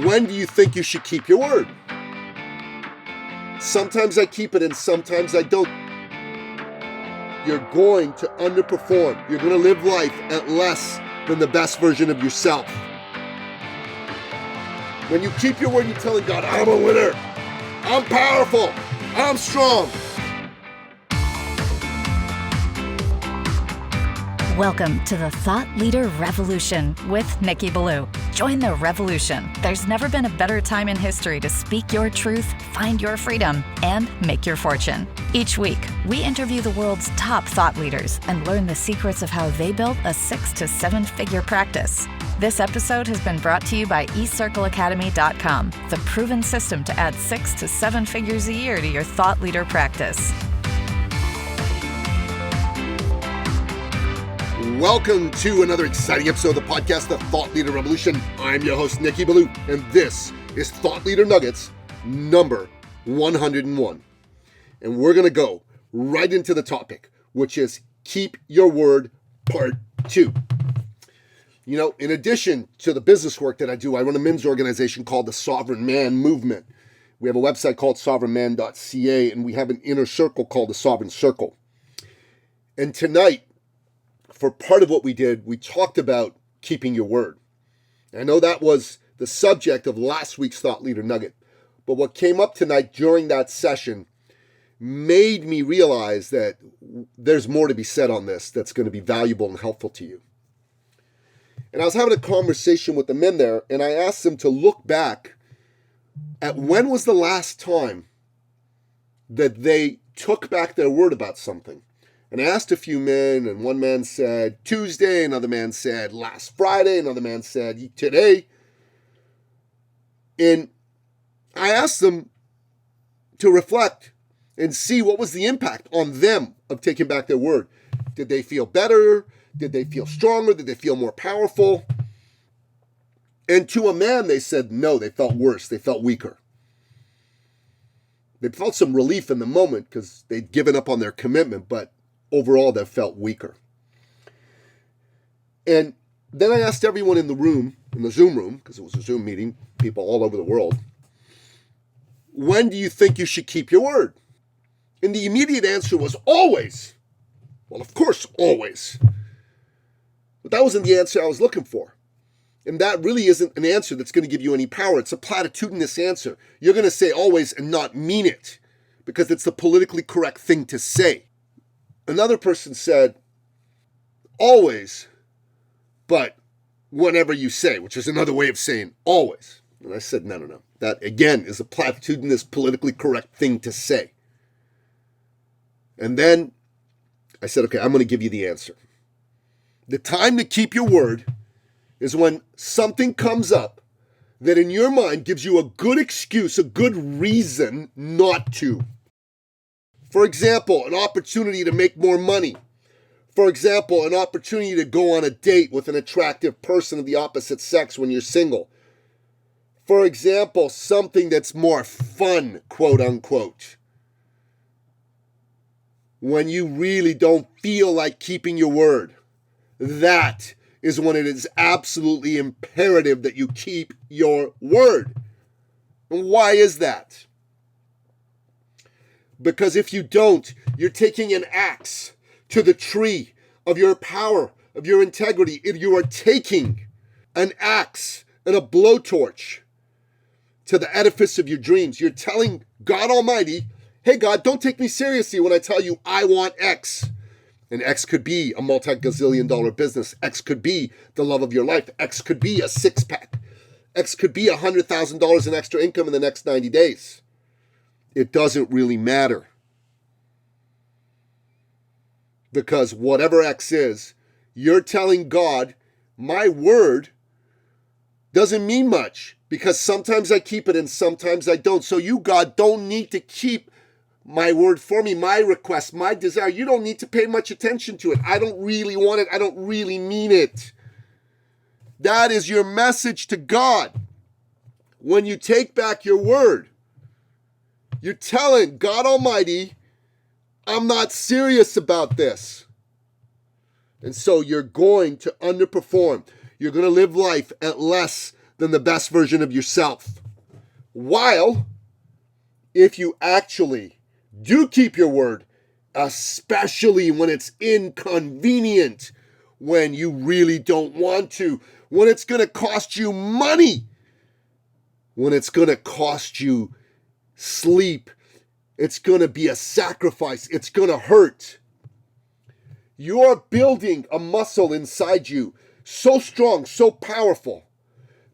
When do you think you should keep your word? Sometimes I keep it and sometimes I don't. You're going to underperform. You're going to live life at less than the best version of yourself. When you keep your word, you're telling God, I'm a winner. I'm powerful. I'm strong. Welcome to the Thought Leader Revolution with Nicky. Join the revolution. There's never been a better time in history to speak your truth, find your freedom, and make your fortune. Each week, we interview the world's top thought leaders and learn the secrets of how they built a 6 to 7 figure practice. This episode has been brought to you by eCircleAcademy.com, the proven system to add 6 to 7 figures a year to your thought leader practice. Welcome to another exciting episode of the podcast, The Thought Leader Revolution. I'm your host, Nicky, and this is Thought Leader Nuggets number 101. And we're going to go right into the topic, which is Keep Your Word Part 2. You know, in addition to the business work that I do, I run a men's organization called the Sovereign Man Movement. We have a website called sovereignman.ca, and we have an inner circle called the Sovereign Circle. And tonight, for part of what we did, we talked about keeping your word. I know that was the subject of last week's Thought Leader Nugget, but what came up tonight during that session made me realize that there's more to be said on this that's going to be valuable and helpful to you. And I was having a conversation with the men there, and I asked them to look back at when was the last time that they took back their word about something. And I asked a few men, and one man said Tuesday, another man said last Friday, another man said today. And I asked them to reflect and see what was the impact on them of taking back their word. Did they feel better? Did they feel stronger? Did they feel more powerful? And to a man, they said no, they felt worse. They felt weaker. They felt some relief in the moment because they'd given up on their commitment, but overall, they felt weaker. And then I asked everyone in the room, in the Zoom room, because it was a Zoom meeting, people all over the world, when do you think you should keep your word? And the immediate answer was always. Well, of course, always. But that wasn't the answer I was looking for. And that really isn't an answer that's going to give you any power. It's a platitudinous answer. You're going to say always and not mean it because it's the politically correct thing to say. Another person said, always, but whenever you say, which is another way of saying always. And I said, no. That, again, is a platitudinous, politically correct thing to say. And then I said, okay, I'm going to give you the answer. The time to keep your word is when something comes up that in your mind gives you a good excuse, a good reason not to. For example, an opportunity to make more money. For example, an opportunity to go on a date with an attractive person of the opposite sex when you're single. For example, something that's more fun, quote unquote. When you really don't feel like keeping your word. That is when it is absolutely imperative that you keep your word. And why is that? Because if you don't, you're taking an axe to the tree of your power, of your integrity. If you are taking an axe and a blowtorch to the edifice of your dreams, you're telling God Almighty, hey God, don't take me seriously when I tell you I want X. And X could be a multi-gazillion dollar business. X could be the love of your life. X could be a six-pack. X could be $100,000 in extra income in the next 90 days. It doesn't really matter. Because whatever X is, you're telling God, my word doesn't mean much. Because sometimes I keep it and sometimes I don't. So you, God, don't need to keep my word for me, my request, my desire. You don't need to pay much attention to it. I don't really want it. I don't really mean it. That is your message to God. When you take back your word, you're telling God Almighty, I'm not serious about this. And so you're going to underperform. You're going to live life at less than the best version of yourself. While, if you actually do keep your word, especially when it's inconvenient, when you really don't want to, when it's going to cost you money, when it's going to cost you sleep, it's going to be a sacrifice, it's going to hurt. You're building a muscle inside you so strong, so powerful,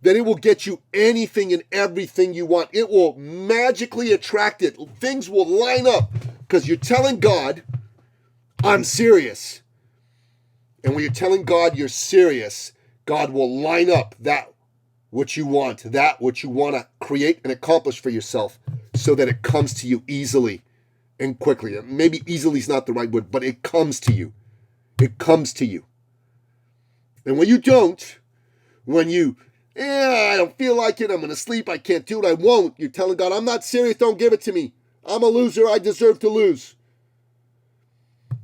that it will get you anything and everything you want. It will magically attract it. Things will line up because you're telling God, I'm serious. And when you're telling God you're serious, God will line up that which you want to create and accomplish for yourself so that it comes to you easily and quickly. Maybe easily is not the right word, but it comes to you. It comes to you. And when you don't, I don't feel like it, I'm going to sleep, I can't do it, I won't. You're telling God, I'm not serious, don't give it to me. I'm a loser, I deserve to lose.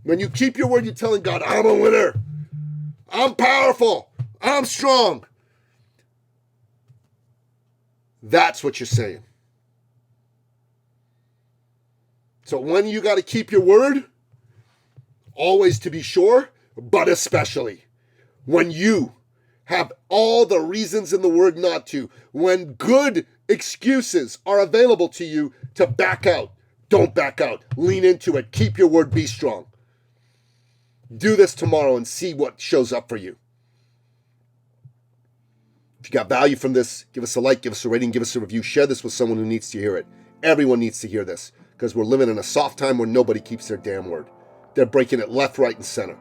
When you keep your word, you're telling God, I'm a winner. I'm powerful. I'm strong. That's what you're saying. So when you got to keep your word, always to be sure, but especially when you have all the reasons in the word not to, when good excuses are available to you to back out, don't back out. Lean into it. Keep your word. Be strong. Do this tomorrow and see what shows up for you. If you got value from this, give us a like, give us a rating, give us a review. Share this with someone who needs to hear it. Everyone needs to hear this because we're living in a soft time where nobody keeps their damn word. They're breaking it left, right, and center.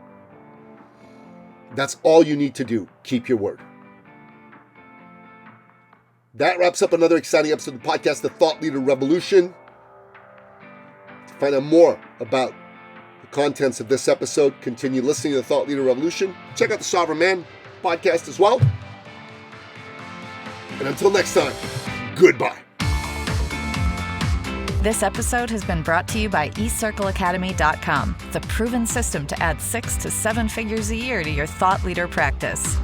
That's all you need to do. Keep your word. That wraps up another exciting episode of the podcast, The Thought Leader Revolution. To find out more about the contents of this episode, continue listening to The Thought Leader Revolution. Check out the Sovereign Man podcast as well. And until next time, goodbye. This episode has been brought to you by eCircleAcademy.com, the proven system to add 6 to 7 figures a year to your thought leader practice.